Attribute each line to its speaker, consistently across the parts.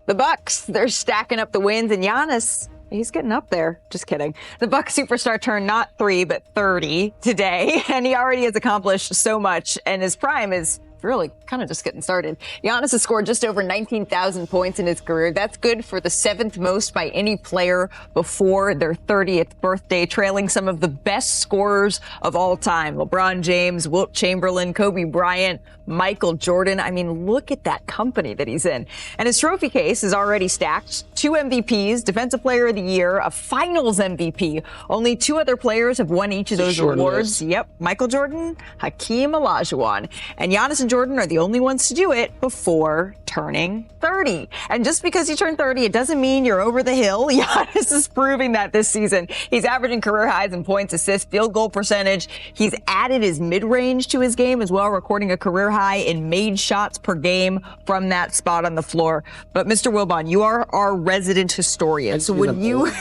Speaker 1: The Bucks, they're stacking up the wins, and Giannis, he's getting up there. Just kidding. The Bucks superstar turned not 3, but 30 today, and he already has accomplished so much, and his prime is really kind of just getting started. Giannis has scored just over 19,000 points in his career. That's good for the 7th most by any player before their 30th birthday, trailing some of the best scorers of all time. LeBron James, Wilt Chamberlain, Kobe Bryant, Michael Jordan. I mean, look at that company that he's in. And his trophy case is already stacked. 2 MVPs, Defensive Player of the Year, a Finals MVP. Only 2 other players have won each of those awards. Yep, Michael Jordan, Hakeem Olajuwon. And Giannis and Jordan are the only ones to do it before turning 30. And just because you turn 30, it doesn't mean you're over the hill. Giannis is proving that this season. He's averaging career highs in points, assists, field goal percentage. He's added his mid-range to his game as well, recording a career high in made shots per game from that spot on the floor. But Mr. Wilbon, you are our resident historian. So when you...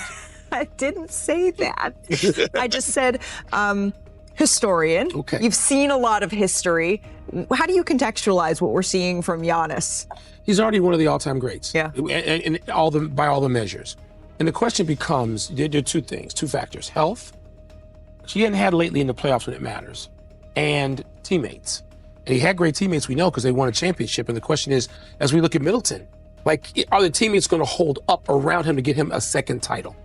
Speaker 1: I didn't say that. I just said historian.
Speaker 2: Okay.
Speaker 1: You've seen a lot of history. How do you contextualize what we're seeing from Giannis?
Speaker 2: He's already one of the all-time greats.
Speaker 1: Yeah.
Speaker 2: And by all the measures. And the question becomes, there are 2 things, 2 factors. Health, which he hadn't had lately in the playoffs when it matters, and teammates. And he had great teammates, we know, because they won a championship. And the question is, as we look at Middleton, like, are the teammates going to hold up around him to get him a 2nd title?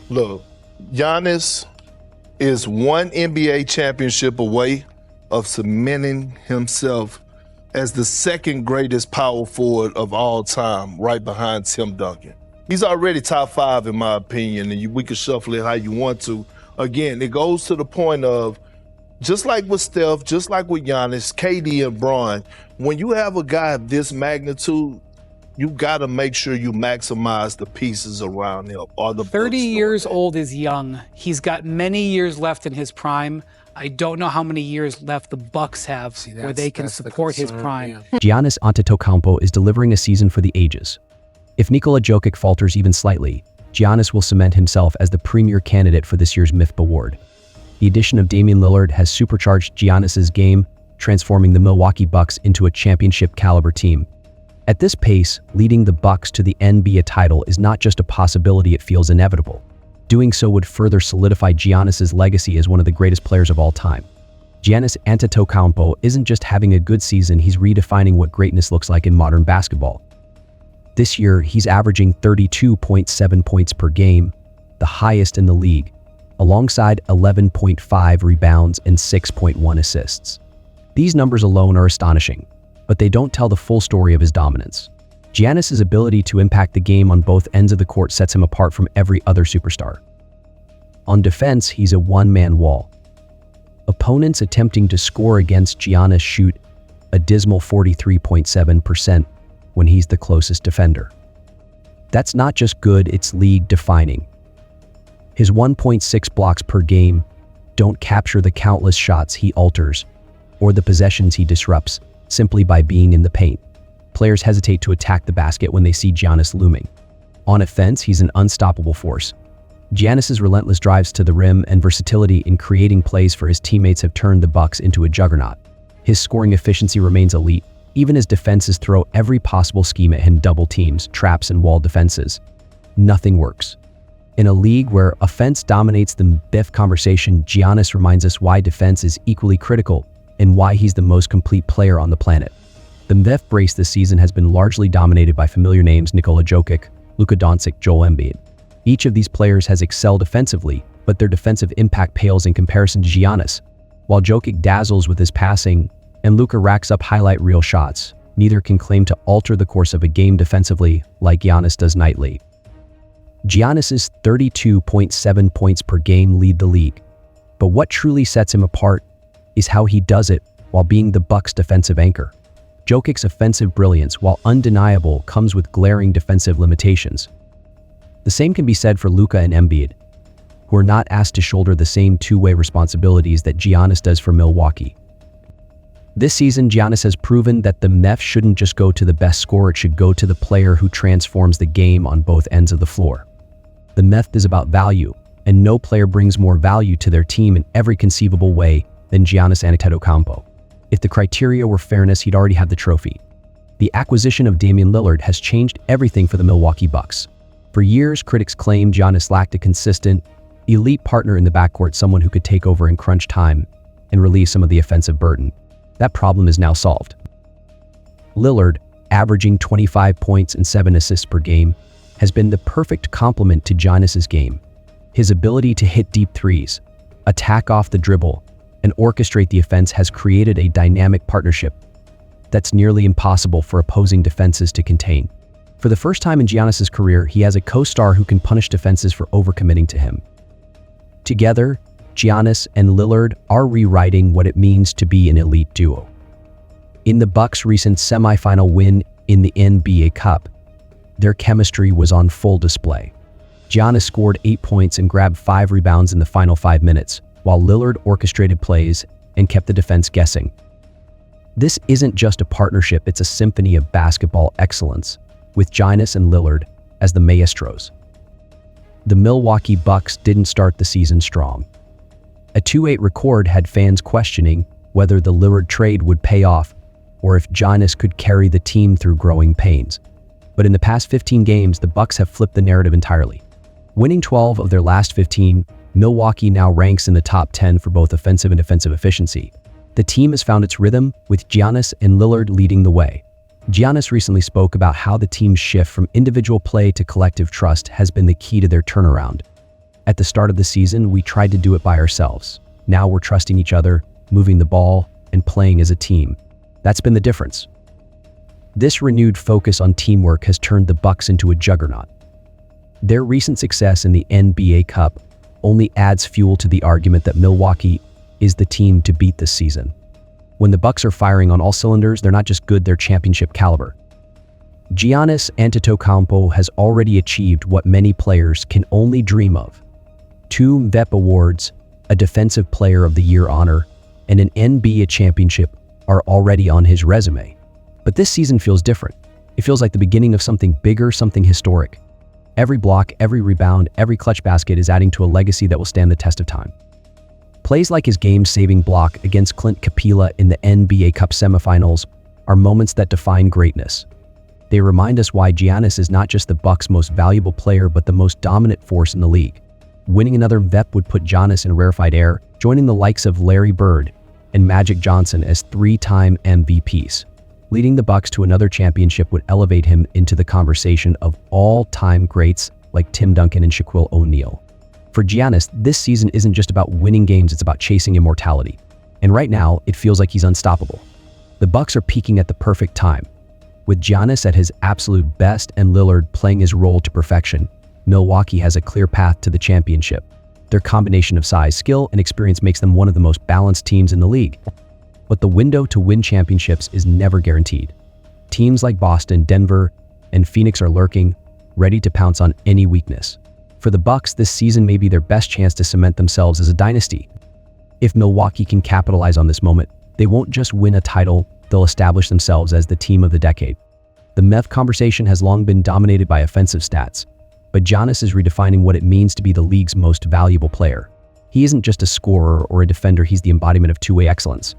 Speaker 3: Look, Giannis is 1 NBA championship away of cementing himself as the 2nd greatest power forward of all time, right behind Tim Duncan. He's already top 5 in my opinion, and we can shuffle it how you want to. Again, it goes to the point of, just like with Steph, just like with Giannis, KD and Bron, when you have a guy of this magnitude, you got to make sure you maximize the pieces around him.
Speaker 4: 30 years old is young. He's got many years left in his prime. I don't know how many years left the Bucks have where they can support his prime.
Speaker 5: Yeah. Giannis Antetokounmpo is delivering a season for the ages. If Nikola Jokic falters even slightly, Giannis will cement himself as the premier candidate for this year's MIP award. The addition of Damian Lillard has supercharged Giannis's game, transforming the Milwaukee Bucks into a championship-caliber team. At this pace, leading the Bucks to the NBA title is not just a possibility, it feels inevitable. Doing so would further solidify Giannis's legacy as one of the greatest players of all time. Giannis Antetokounmpo isn't just having a good season, he's redefining what greatness looks like in modern basketball. This year, he's averaging 32.7 points per game, the highest in the league, alongside 11.5 rebounds and 6.1 assists. These numbers alone are astonishing, but they don't tell the full story of his dominance. Giannis's ability to impact the game on both ends of the court sets him apart from every other superstar. On defense, he's a one-man wall. Opponents attempting to score against Giannis shoot a dismal 43.7% when he's the closest defender. That's not just good, it's league-defining. His 1.6 blocks per game don't capture the countless shots he alters or the possessions he disrupts simply by being in the paint. Players hesitate to attack the basket when they see Giannis looming. On offense, he's an unstoppable force. Giannis's relentless drives to the rim and versatility in creating plays for his teammates have turned the Bucks into a juggernaut. His scoring efficiency remains elite, even as defenses throw every possible scheme at him: double teams, traps, and wall defenses. Nothing works. In a league where offense dominates the BIF conversation, Giannis reminds us why defense is equally critical and why he's the most complete player on the planet. The MVF race this season has been largely dominated by familiar names: Nikola Jokic, Luka Doncic, Joel Embiid. Each of these players has excelled offensively, but their defensive impact pales in comparison to Giannis. While Jokic dazzles with his passing and Luka racks up highlight reel shots, neither can claim to alter the course of a game defensively like Giannis does nightly. Giannis's 32.7 points per game lead the league, but what truly sets him apart is how he does it while being the Bucks' defensive anchor. Jokic's offensive brilliance, while undeniable, comes with glaring defensive limitations. The same can be said for Luka and Embiid, who are not asked to shoulder the same two-way responsibilities that Giannis does for Milwaukee. This season, Giannis has proven that the MEF shouldn't just go to the best scorer, it should go to the player who transforms the game on both ends of the floor. The MEF is about value, and no player brings more value to their team in every conceivable way than Giannis Antetokounmpo. If the criteria were fairness, he'd already have the trophy. The acquisition of Damian Lillard has changed everything for the Milwaukee Bucks. For years, critics claimed Giannis lacked a consistent, elite partner in the backcourt, someone who could take over in crunch time and relieve some of the offensive burden. That problem is now solved. Lillard, averaging 25 points and 7 assists per game, has been the perfect complement to Giannis's game. His ability to hit deep threes, attack off the dribble, and orchestrate the offense has created a dynamic partnership that's nearly impossible for opposing defenses to contain. For the first time in Giannis's career, he has a co-star who can punish defenses for overcommitting to him. Together, Giannis and Lillard are rewriting what it means to be an elite duo. In the Bucks' recent semifinal win in the NBA Cup, their chemistry was on full display. Giannis scored 8 points and grabbed 5 rebounds in the final 5 minutes, while Lillard orchestrated plays and kept the defense guessing. This isn't just a partnership, it's a symphony of basketball excellence, with Giannis and Lillard as the maestros. The Milwaukee Bucks didn't start the season strong. A 2-8 record had fans questioning whether the Lillard trade would pay off or if Giannis could carry the team through growing pains. But in the past 15 games, the Bucks have flipped the narrative entirely. Winning 12 of their last 15, Milwaukee now ranks in the top 10 for both offensive and defensive efficiency. The team has found its rhythm, with Giannis and Lillard leading the way. Giannis recently spoke about how the team's shift from individual play to collective trust has been the key to their turnaround. At the start of the season, we tried to do it by ourselves. Now we're trusting each other, moving the ball, and playing as a team. That's been the difference. This renewed focus on teamwork has turned the Bucks into a juggernaut. Their recent success in the NBA Cup only adds fuel to the argument that Milwaukee is the team to beat this season. When the Bucks are firing on all cylinders, they're not just good, they're championship caliber. Giannis Antetokounmpo has already achieved what many players can only dream of. 2 VEP awards, a Defensive Player of the Year honor, and an NBA championship are already on his resume. But this season feels different. It feels like the beginning of something bigger, something historic. Every block, every rebound, every clutch basket is adding to a legacy that will stand the test of time. Plays like his game-saving block against Clint Capela in the NBA Cup semifinals are moments that define greatness. They remind us why Giannis is not just the Bucks' most valuable player, but the most dominant force in the league. Winning another VEP would put Giannis in rarefied air, joining the likes of Larry Bird and Magic Johnson as 3-time MVPs. Leading the Bucks to another championship would elevate him into the conversation of all-time greats like Tim Duncan and Shaquille O'Neal. For Giannis, this season isn't just about winning games, it's about chasing immortality. And right now, it feels like he's unstoppable. The Bucks are peaking at the perfect time. With Giannis at his absolute best and Lillard playing his role to perfection, Milwaukee has a clear path to the championship. Their combination of size, skill, and experience makes them one of the most balanced teams in the league. But the window to win championships is never guaranteed. Teams like Boston, Denver, and Phoenix are lurking, ready to pounce on any weakness. For the Bucks, this season may be their best chance to cement themselves as a dynasty. If Milwaukee can capitalize on this moment, they won't just win a title, they'll establish themselves as the team of the decade. The MEF conversation has long been dominated by offensive stats, but Giannis is redefining what it means to be the league's most valuable player. He isn't just a scorer or a defender, he's the embodiment of two-way excellence.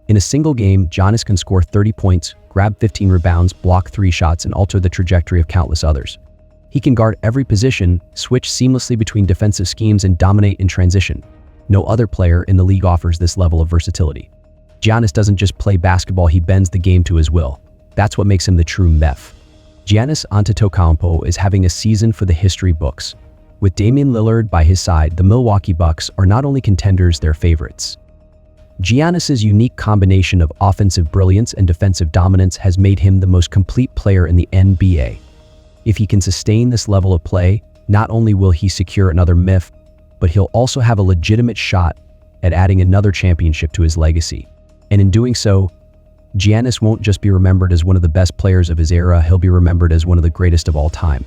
Speaker 5: In a single game, Giannis can score 30 points, grab 15 rebounds, block 3 shots, and alter the trajectory of countless others. He can guard every position, switch seamlessly between defensive schemes, and dominate in transition. No other player in the league offers this level of versatility. Giannis doesn't just play basketball, he bends the game to his will. That's what makes him the true MEF. Giannis Antetokounmpo is having a season for the history books. With Damian Lillard by his side, the Milwaukee Bucks are not only contenders, they're favorites. Giannis's unique combination of offensive brilliance and defensive dominance has made him the most complete player in the NBA. If he can sustain this level of play, not only will he secure another MIF, but he'll also have a legitimate shot at adding another championship to his legacy. And in doing so, Giannis won't just be remembered as one of the best players of his era, he'll be remembered as one of the greatest of all time.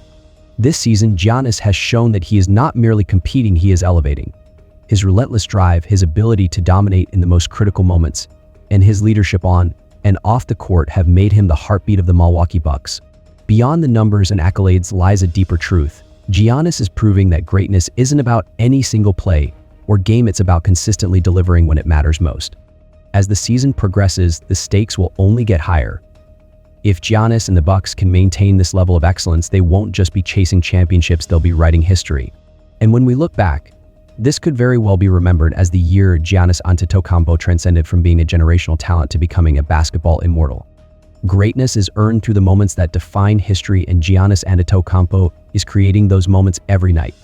Speaker 5: This season, Giannis has shown that he is not merely competing, he is elevating. His relentless drive, his ability to dominate in the most critical moments, and his leadership on and off the court have made him the heartbeat of the Milwaukee Bucks. Beyond the numbers and accolades lies a deeper truth. Giannis is proving that greatness isn't about any single play or game, it's about consistently delivering when it matters most. As the season progresses, the stakes will only get higher. If Giannis and the Bucks can maintain this level of excellence, they won't just be chasing championships, they'll be writing history. And when we look back, this could very well be remembered as the year Giannis Antetokounmpo transcended from being a generational talent to becoming a basketball immortal. Greatness is earned through the moments that define history, and Giannis Antetokounmpo is creating those moments every night.